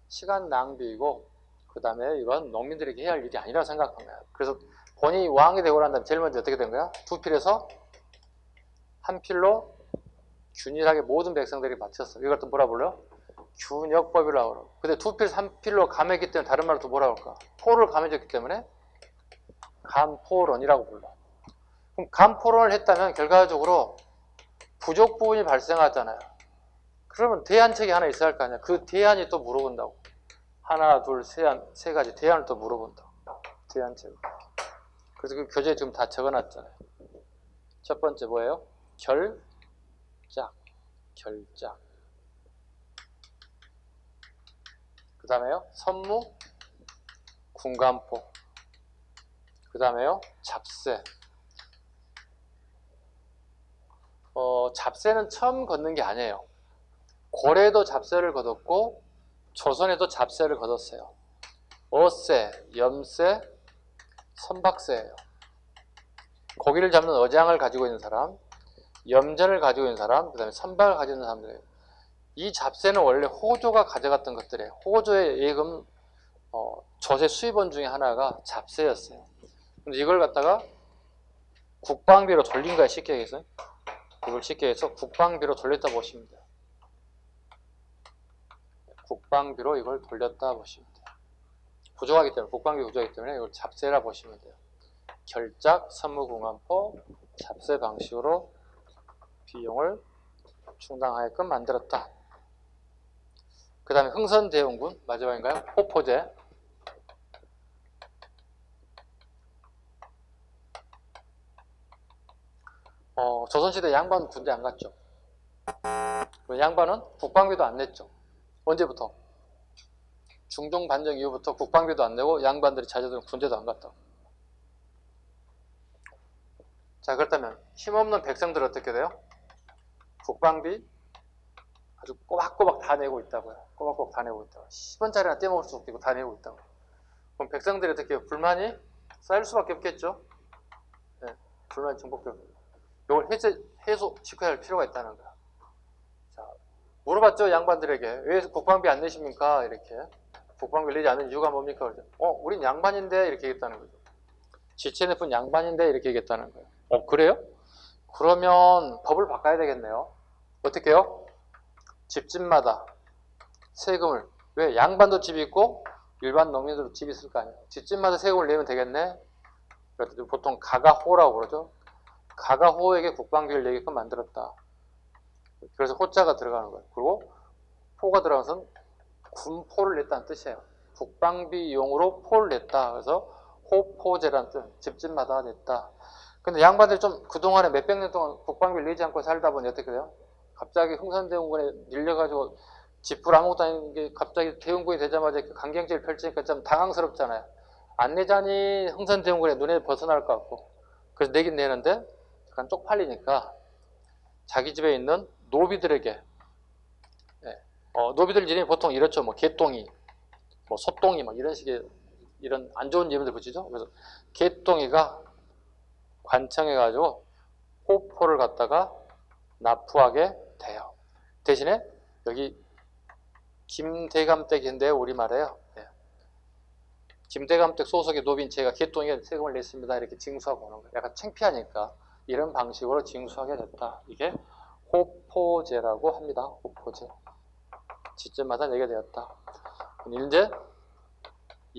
시간 낭비이고 그 다음에 이건 농민들에게 해야 할 일이 아니라고 생각한 거야. 그래서 본인이 왕이 되고 난 다음에 제일 먼저 어떻게 된 거야? 2필에서 1필로 균일하게 모든 백성들이 바쳤어. 이걸 또 뭐라 불러요? 균역법이라고 그러고. 근데 2필, 3필로 감했기 때문에 다른 말로 또 뭐라 그럴까? 포를 감해줬기 때문에 간포론이라고 불러. 그럼 간포론을 했다면 결과적으로 부족 부분이 발생하잖아요. 그러면 대안책이 하나 있어야 할 거 아니야. 그 대안이 또 물어본다고. 하나, 둘, 세 가지 대안을 또 물어본다고. 대안책. 그래서 그 교재에 지금 다 적어놨잖아요. 첫 번째 뭐예요? 결작. 그 다음에요, 선무, 군간포. 그 다음에요, 잡세. 잡세는 처음 걷는 게 아니에요. 고려에도 잡세를 거뒀고 조선에도 잡세를 거뒀어요. 어세, 염세, 선박세예요. 고기를 잡는 어장을 가지고 있는 사람, 염전을 가지고 있는 사람, 그 다음에 선박을 가지고 있는 사람들이에요. 이 잡세는 원래 호조가 가져갔던 것들이에요. 호조의 예금 조세 수입원 중에 하나가 잡세였어요. 근데 이걸 갖다가 국방비로 돌린 거야. 쉽게 해서 이걸 쉽게 해서 국방비로 돌렸다 보시면 돼요. 국방비로 이걸 돌렸다 보시면 돼요. 부족하기 때문에, 국방비 부족하기 때문에 이걸 잡세라 보시면 돼요. 결작, 선무궁한포, 잡세 방식으로 비용을 충당하게끔 만들었다. 그 다음에 흥선대원군, 마지막인가요? 포포제. 조선시대 양반 군대 안 갔죠. 양반은 국방비도 안 냈죠. 언제부터? 중종 반정 이후부터 국방비도 안 내고 양반들이 자제들은 군대도 안 갔다고. 자, 그렇다면 힘없는 백성들 어떻게 돼요? 국방비 아주 꼬박꼬박 다 내고 있다고요. 꼬박꼬박 다 내고 있다고. 10원짜리나 떼먹을 수 없고 다 내고 있다고. 그럼 백성들이 어떻게 해요? 불만이 쌓일 수밖에 없겠죠. 네, 불만이 증폭되고. 이걸 해소시켜야 할 필요가 있다는 거야. 자, 물어봤죠, 양반들에게. 왜 국방비 안 내십니까? 이렇게. 국방비를 내지 않는 이유가 뭡니까? 그러죠. 우린 양반인데 이렇게 얘기했다는 거죠. 지체내분 양반인데 이렇게 얘기했다는 거예요. 그래요? 그러면 법을 바꿔야 되겠네요. 어떻게 해요? 집집마다 세금을, 왜? 양반도 집이 있고 일반 농민들도 집 있을 거 아니에요. 집집마다 세금을 내면 되겠네. 보통 가가호라고 그러죠. 가가호에게 국방비를 내게끔 만들었다. 그래서 호자가 들어가는 거예요. 그리고 포가 들어가서 군포를 냈다는 뜻이에요. 국방비용으로 포를 냈다. 그래서 호포제라는 뜻, 집집마다 냈다. 근데 양반들이 좀 그동안에 몇백 년 동안 국방비를 내지 않고 살다 보니 어떻게 돼요? 갑자기 흥선대원군에 밀려가지고 집불 아무것도 아닌 게 갑자기 대원군이 되자마자 강경제를 펼치니까 좀 당황스럽잖아요. 안 내자니 흥선대원군의 눈에 벗어날 것 같고. 그래서 내긴 내는데 약간 쪽팔리니까 자기 집에 있는 노비들에게, 노비들 이름이 보통 이렇죠. 뭐 개똥이, 뭐 소똥이 막 이런 식의 이런 안 좋은 이름들 붙이죠. 그래서 개똥이가 관청해가지고 호포를 갖다가 납부하게 돼요. 대신에 여기 김대감댁인데 우리말에요. 김대감댁 소속의 노빈 제가 개똥이에 세금을 냈습니다. 이렇게 징수하고 오는 거예요. 약간 창피하니까 이런 방식으로 징수하게 됐다. 이게 호포제라고 합니다. 호포제. 지점마다 내게 되었다. 이제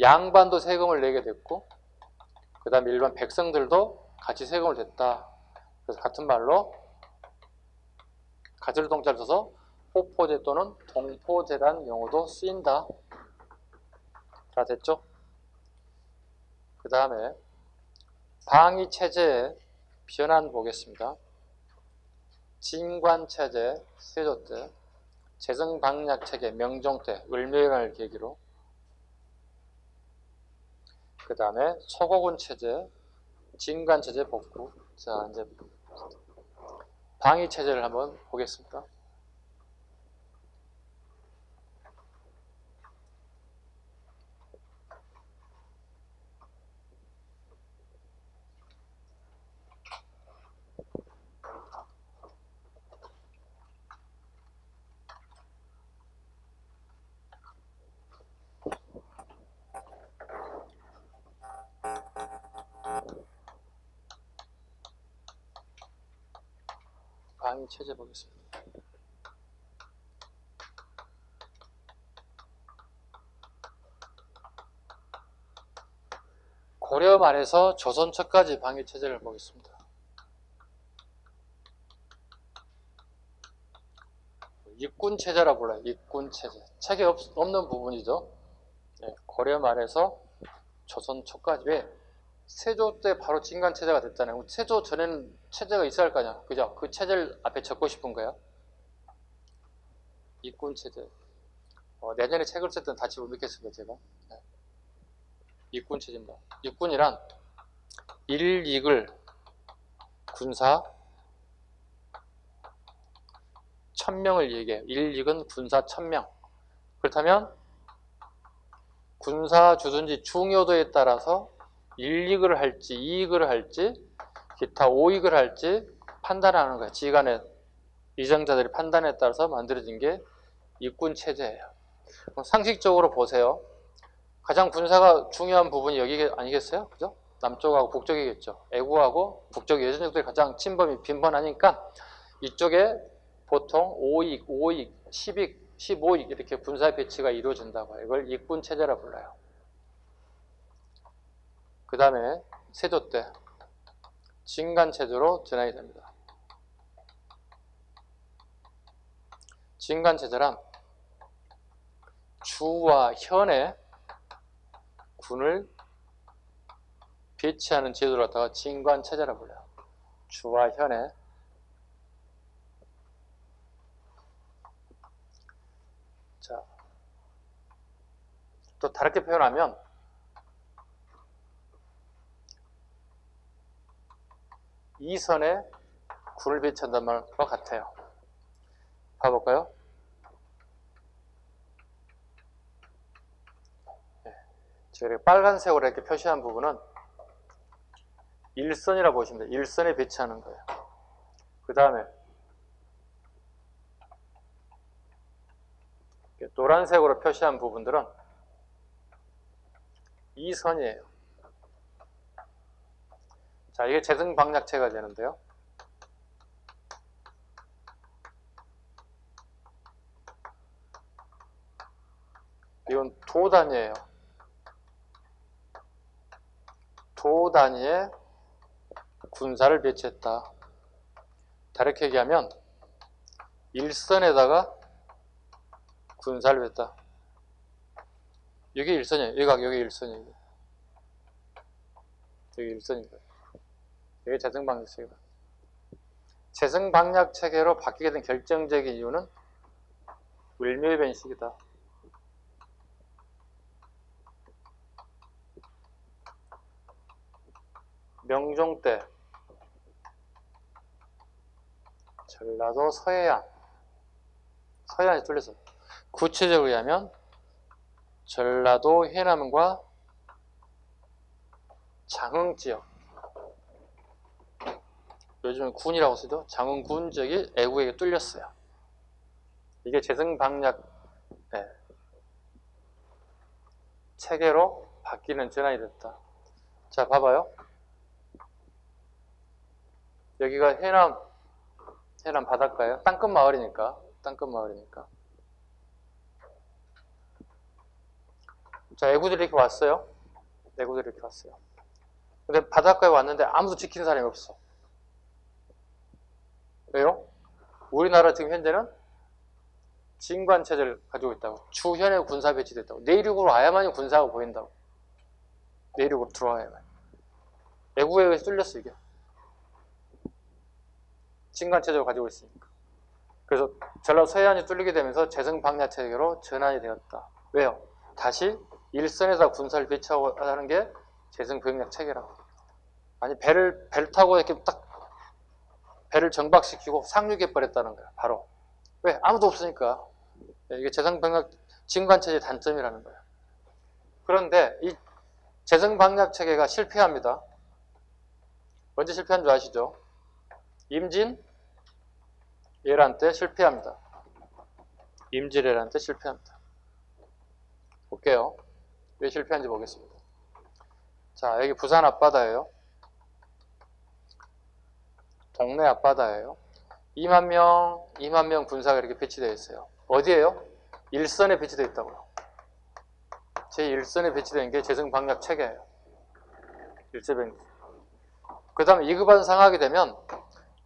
양반도 세금을 내게 됐고 그 다음에 일반 백성들도 같이 세금을 냈다. 그래서 같은 말로 가지를 동자를 써서 호포제 또는 동포제란 용어도 쓰인다. 다 됐죠? 그 다음에 방위체제의 변환 보겠습니다. 진관체제, 세조 때, 재정방략체계, 명종 때, 을묘연을 계기로 그 다음에 소고군체제, 진관체제 복구. 자, 이제 방위체제를 한번 보겠습니다. 방위체제 보겠습니다. 고려 말에서 조선 초까지 방위체제를 보겠습니다. 육군체제라 불러요. 육군체제. 책에 없는 부분이죠. 고려 말에서 조선 초까지. 왜? 세조 때 바로 진관체제가 됐잖아요. 세조 전에는 체제가 있어야 할 거 아니야. 그죠? 그 체제를 앞에 적고 싶은 거예요. 육군체제. 내년에 책을 쓸 때는 다시 못 읽겠습니다, 제가. 네. 육군체제입니다. 육군이란 일익을 군사 1000명을 얘기해요. 일익은 군사 1000명. 그렇다면 군사 주둔지 중요도에 따라서 1익을 할지 2익을 할지 기타 5익을 할지 판단하는 거예요. 지휘관의 위정자들이 판단에 따라서 만들어진 게 육군체제예요. 상식적으로 보세요. 가장 군사가 중요한 부분이 여기 아니겠어요? 그죠? 남쪽하고 북쪽이겠죠. 애국하고 북쪽 예전적들이 가장 침범이 빈번하니까 이쪽에 보통 5익, 5익, 10익, 15익 이렇게 군사 배치가 이루어진다고 해요. 이걸 육군체제라 불러요. 그 다음에 세조 때 진관체제로 전환이 됩니다. 진관체제란 주와 현에 군을 배치하는 제도를 갖다가 진관체제라 불러요. 주와 현에. 자, 또 다르게 표현하면 이선에 군을 배치한다는 말과 같아요. 봐볼까요? 제가 빨간색으로 이렇게 표시한 부분은 일선이라고 보시면 돼요. 일선에 배치하는 거예요. 그 다음에 노란색으로 표시한 부분들은 이선이에요. 자, 이게 재정방략체가 되는데요. 이건 도단이에요. 도 단위의 군사를 배치했다. 다르게 얘기하면 일선에다가 군사를 배치했다. 여기 일선이에요. 여기 일선이에요. 여기 일선이에요. 이게 재생방역 체계다. 재생방역 체계로 바뀌게 된 결정적인 이유는 을묘의 변식이다. 명종 때 전라도 서해안이 뚫렸어. 구체적으로 하면 전라도 해남과 장흥 지역, 요즘은 군이라고 쓰죠. 장흥군 지역이 애국에게 뚫렸어요. 이게 재생방역 체계로 바뀌는 전환이 됐다. 자, 봐봐요. 여기가 해남 바닷가예요. 땅끝 마을이니까. 자, 애구들이 이렇게 왔어요. 근데 바닷가에 왔는데 아무도 지키는 사람이 없어. 왜요? 우리나라 지금 현재는 진관체제를 가지고 있다고. 주현에 군사 배치됐다고. 내륙으로 와야만이 군사가 보인다고. 내륙으로 들어와야만. 애국에 의해서 뚫렸어, 이게. 진관체제를 가지고 있으니까. 그래서 전라도 서해안이 뚫리게 되면서 재생방역 체계로 전환이 되었다. 왜요? 다시 일선에다 군사를 배치하고 하는 게 재생방역 체계라고. 아니, 배를 타고 이렇게 딱 배를 정박시키고 상륙해 버렸다는 거야, 바로. 왜? 아무도 없으니까. 이게 재생방역 진관체제의 단점이라는 거야. 그런데 이 재생방역 체계가 실패합니다. 언제 실패한 줄 아시죠? 임진왜란 때 실패합니다. 임진왜란 때 실패합니다. 볼게요. 왜 실패한지 보겠습니다. 자, 여기 부산 앞바다예요. 동네 앞바다예요. 2만 명 군사가 이렇게 배치되어 있어요. 어디에요? 일선에 배치되어 있다고요. 제1선에 배치된 게 재생방역 체계예요. 일제병. 그 다음에 이급한 상하게 되면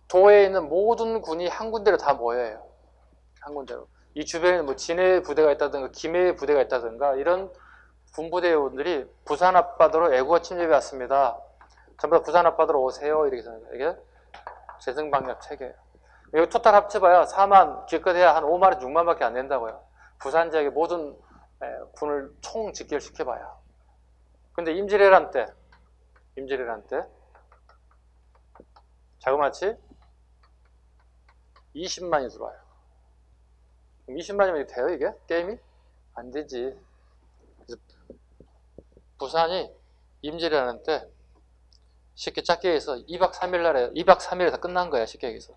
도에 있는 모든 군이 한 군데로 다 모여요. 한 군데로. 이 주변에 뭐 진해 부대가 있다든가 김해 부대가 있다든가 이런 군부대원들이 부산 앞바다로 애국가 침입해 왔습니다. 전부 다 부산 앞바다로 오세요. 이렇게 생각해요. 이게 재생방역 체계예요. 여기 토탈 합쳐봐야 4만, 기껏해야 한 5만에서 6만 밖에 안 된다고요. 부산 지역의 모든 군을 총 직결시켜봐야. 근데 임진왜란 때 자그마치 20만이 들어와요. 그럼 20만이면 돼요, 이게? 게임이? 안 되지. 그래서 부산이 임진왜란 때 쉽게 짧게 해서 2박 3일에 다 끝난 거야, 쉽게 얘기해서.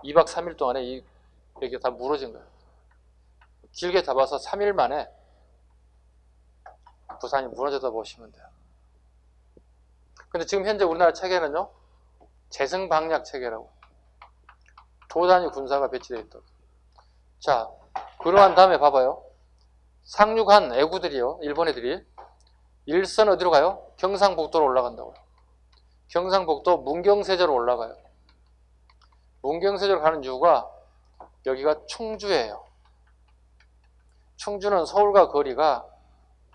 2박 3일 동안에 이게 다 무너진 거야. 길게 잡아서 3일 만에 부산이 무너졌다 보시면 돼요. 근데 지금 현재 우리나라 체계는요, 재생방역 체계라고. 도단위 군사가 배치되어 있다. 자, 그러한 다음에 봐봐요. 상륙한 애구들이요, 일본 애들이 일선 어디로 가요? 경상북도로 올라간다고요. 경상북도 문경세제로 올라가요. 문경세제로 가는 이유가 여기가 충주예요. 충주는 서울과 거리가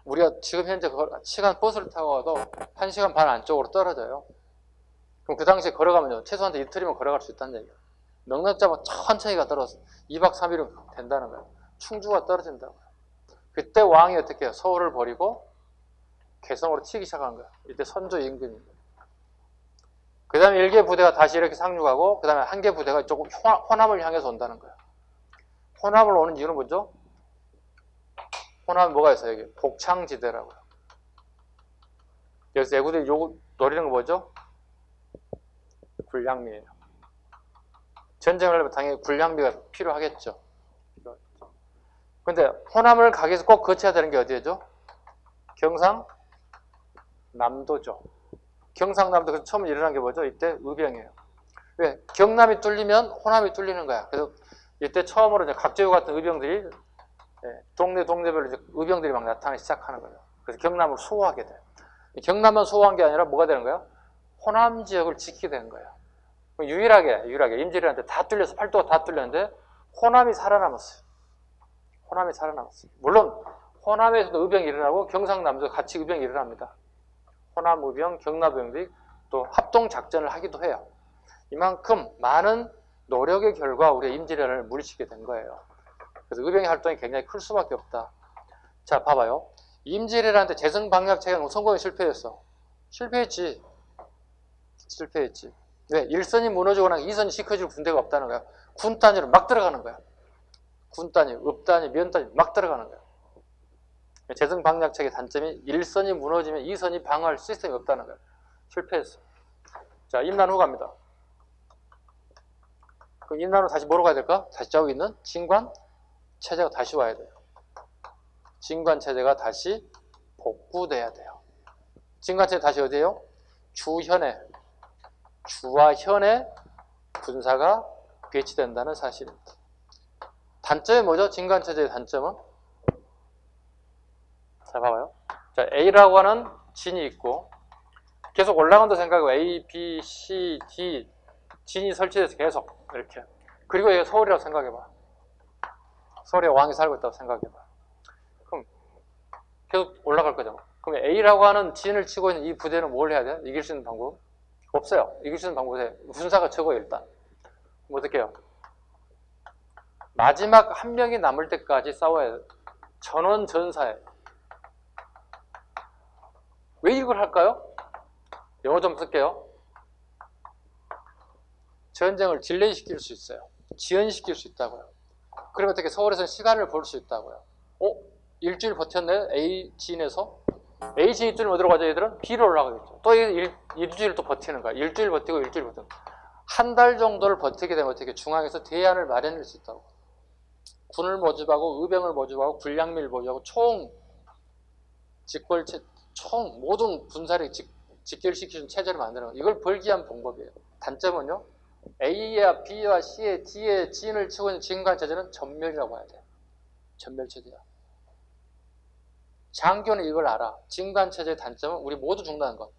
우리가 지금 현재 시간 버스를 타고 가도 1시간 반 안쪽으로 떨어져요. 그럼 그 당시에 걸어가면요, 최소한 이틀이면 걸어갈 수 있다는 얘기예요. 넉넉 잡아 천천히 가더라도 2박 3일은 된다는 거예요. 충주가 떨어진다고요. 그때 왕이 어떻게 해요? 서울을 버리고 개성으로 치기 시작한 거예요. 이때 선조 임금입니다. 그 다음에 1개 부대가 다시 이렇게 상륙하고 그 다음에 1개 부대가 조금 호남을 향해서 온다는 거예요. 호남을 오는 이유는 뭐죠? 호남에 뭐가 있어요? 여기 복창지대라고요. 여기서 애구들이 노리는 거 뭐죠? 군량미예요. 전쟁을 하려면 당연히 군량미가 필요하겠죠. 근데 호남을 가기 위해서 꼭 거쳐야 되는 게 어디죠? 경상남도죠. 경상남도 처음 일어난 게 뭐죠? 이때 의병이에요. 왜? 경남이 뚫리면 호남이 뚫리는 거야. 그래서 이때 처음으로 이제 각제우 같은 의병들이 동네별로 이제 의병들이 막 나타나기 시작하는 거예요. 그래서 경남을 수호하게 돼요. 경남만 수호한 게 아니라 뭐가 되는 거예요? 호남 지역을 지키게 되는 거예요. 유일하게 임진왜란때 다 뚫려서 팔도가 다 뚫렸는데 호남이 살아남았어요. 호남이 살아남았어요. 물론 호남에서도 의병이 일어나고 경상남도 같이 의병이 일어납니다. 호남 의병, 경남 의병들이 또 합동 작전을 하기도 해요. 이만큼 많은 노력의 결과 우리가 임진왜란을 물리치게 된 거예요. 그래서 의병의 활동이 굉장히 클 수밖에 없다. 자, 봐봐요. 임진왜란 때 재정방략체계는 성공에 실패했어. 실패했지. 왜? 일선이 무너지고 나면 이선이 지켜줄 군대가 없다는 거야. 군 단위로 막 들어가는 거야. 군 단위, 읍 단위, 면 단위 막 들어가는 거야. 재정방략체계 단점이 일선이 무너지면 이선이 방어할 시스템이 없다는 거야. 실패했어. 자, 임난 후 갑니다. 그럼 임난 후 다시 뭐로 가야 될까? 다시 저기 있는 진관 체제가 다시 와야 돼요. 진관 체제가 다시 복구돼야 돼요. 진관 체제 다시 어디에요? 주현에, 주와 현에 군사가 배치된다는 사실입니다. 단점이 뭐죠? 진관 체제의 단점은? 자, 봐봐요. 자, A라고 하는 진이 있고 계속 올라간다 생각하고 A, B, C, D 진이 설치돼서 계속 이렇게. 그리고 이게 서울이라고 생각해봐. 서울에 왕이 살고 있다고 생각해봐. 그럼 계속 올라갈 거잖아. 그럼 A라고 하는 진을 치고 있는 이 부대는 뭘 해야 돼? 이길 수 있는 방법? 없어요. 이길 수 있는 방법이 군사가 적어요, 일단. 그럼 어떻게 해요? 마지막 한 명이 남을 때까지 싸워야 돼. 전원전사에. 왜 이걸 할까요? 영어 좀 쓸게요. 전쟁을 딜레이시킬 수 있어요. 지연시킬 수 있다고요. 그러면 어떻게 서울에서는 시간을 벌 수 있다고요. 일주일 버텼네? A 지인에서? A 지인이 뚫리면 어디로 가죠, 얘들은? B로 올라가겠죠. 또 일주일 또 버티는 거야. 일주일 버티고 일주일 버티는 거야. 한 달 정도를 버티게 되면 어떻게 중앙에서 대안을 마련할 수 있다고. 군을 모집하고 의병을 모집하고 군량미를 모집하고 총 모든 군사를 직결시키는 체제를 만드는 거예요. 이걸 벌기 위한 방법이에요. 단점은요. A와 B와 C의 D의 진을 치고 있는 진관 체제는 전멸이라고 해야 돼요. 전멸 체제야. 장교는 이걸 알아. 진관 체제의 단점은 우리 모두 죽는다는 것.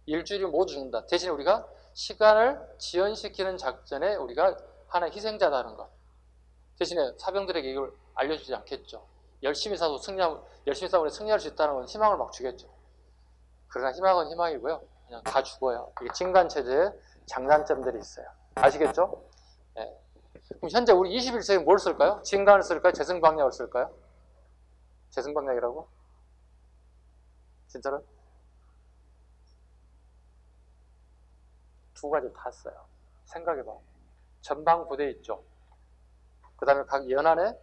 일주일이 모두 죽는다. 대신에 우리가 시간을 지연시키는 작전에 우리가 하나의 희생자다는 것. 대신에 사병들에게 이걸 알려주지 않겠죠. 열심히 싸우면 승리할 수 있다는 건 희망을 막 주겠죠. 그러나 희망은 희망이고요. 그냥 다 죽어요. 이게 진관 체제의 장단점들이 있어요. 아시겠죠? 네. 그럼 현재 우리 21세기 뭘 쓸까요? 진관을 쓸까요? 재승방략을 쓸까요? 재승방략이라고? 진짜로? 두 가지 다 써요. 생각해봐. 전방 부대 있죠. 그 다음에 각 연안에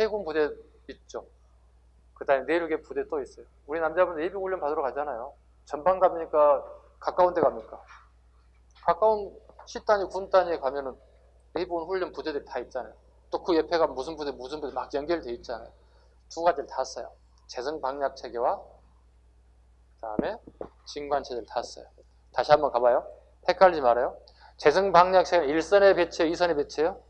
해군 부대 있죠. 그 다음에 내륙에 부대 또 있어요. 우리 남자분들 예비훈련 받으러 가잖아요. 전방 갑니까? 가까운 데 갑니까? 가까운 시단위, 군단위에 가면은 예비훈련 부대들이 다 있잖아요. 또 그 옆에 가면 무슨 부대 막 연결돼 있잖아요. 두 가지를 다 써요. 재정방략 체계와 그 다음에 진관체제를 다 써요. 다시 한번 가봐요. 헷갈리지 말아요. 재정방략 체계는 일선에 배치해요? 이선에 배치해요?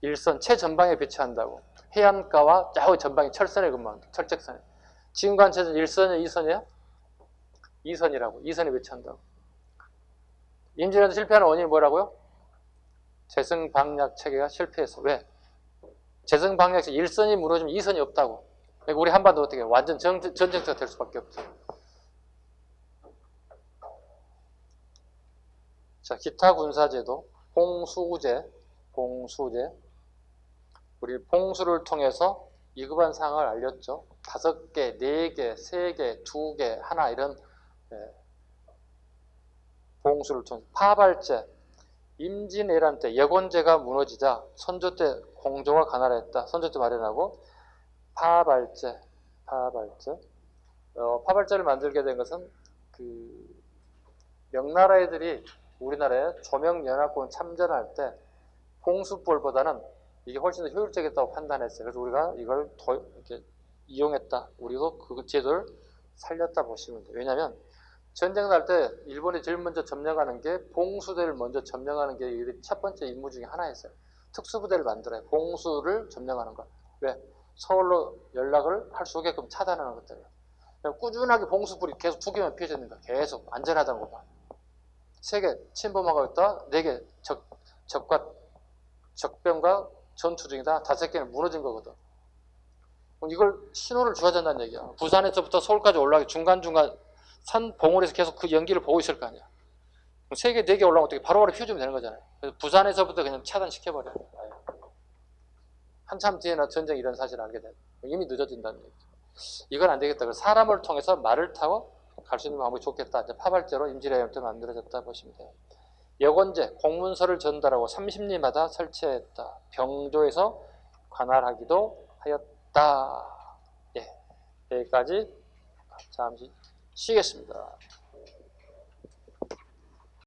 일선, 최전방에 배치한다고. 해안가와 좌우 전방에 철선에 근무한다. 철책선에. 진관체제는 1선이에요? 2선이에요? 2선이라고. 2선에 배치한다고. 임진왜란 실패하는 원인이 뭐라고요? 재정방략 체계가 실패했어. 왜? 재정방략 체계 1선이 무너지면 2선이 없다고. 그러니까 우리 한반도 어떻게 해요? 완전 전쟁터가 될 수밖에 없죠. 자, 기타 군사제도, 봉수제. 우리 봉수를 통해서 위급한 상황을 알렸죠. 5개, 4개, 3개, 2개, 하나 이런 봉수를 통해서 파발제, 임진왜란 때 여곤제가 무너지자 선조 때 공조가 가난했다. 선조 때 마련하고 파발제. 파발제를 만들게 된 것은 그 명나라 애들이 우리나라에 조명연합군 참전할 때 봉수벌보다는 이게 훨씬 더 효율적이었다고 판단했어요. 그래서 우리가 이걸 더 이렇게 이용했다. 우리도 그 제도를 살렸다 보시면 돼요. 왜냐하면 전쟁 날 때 일본이 제일 먼저 점령하는 게 봉수대를 먼저 점령하는 게 첫 번째 임무 중에 하나였어요. 특수부대를 만들어요. 봉수를 점령하는 것. 왜? 서울로 연락을 할 수 없게끔 차단하는 것들이에요. 꾸준하게 봉수불이 계속 2개만 피어졌는 거야. 계속 안전하다는 거 봐. 3개 침범하고 있다. 4개 적병과 전투 중이다. 5개는 무너진 거거든. 그럼 이걸 신호를 줘야 된다는 얘기야. 부산에서부터 서울까지 올라가기 중간중간 산 봉우리에서 계속 그 연기를 보고 있을 거 아니야. 3개, 4개 올라오면 어떻게 바로바로 휘어지면 되는 거잖아요. 그래서 부산에서부터 그냥 차단시켜버려. 한참 뒤에나 전쟁 이런 사실을 알게 돼. 이미 늦어진다는 얘기죠. 이건 안 되겠다. 그래서 사람을 통해서 말을 타고 갈 수 있는 방법이 좋겠다. 이제 파발제로 임질의 만들어졌다 보시면 돼요. 여권제, 공문서를 전달하고 30리마다 설치했다. 병조에서 관할하기도 하였다. 예, 여기까지 잠시 쉬겠습니다.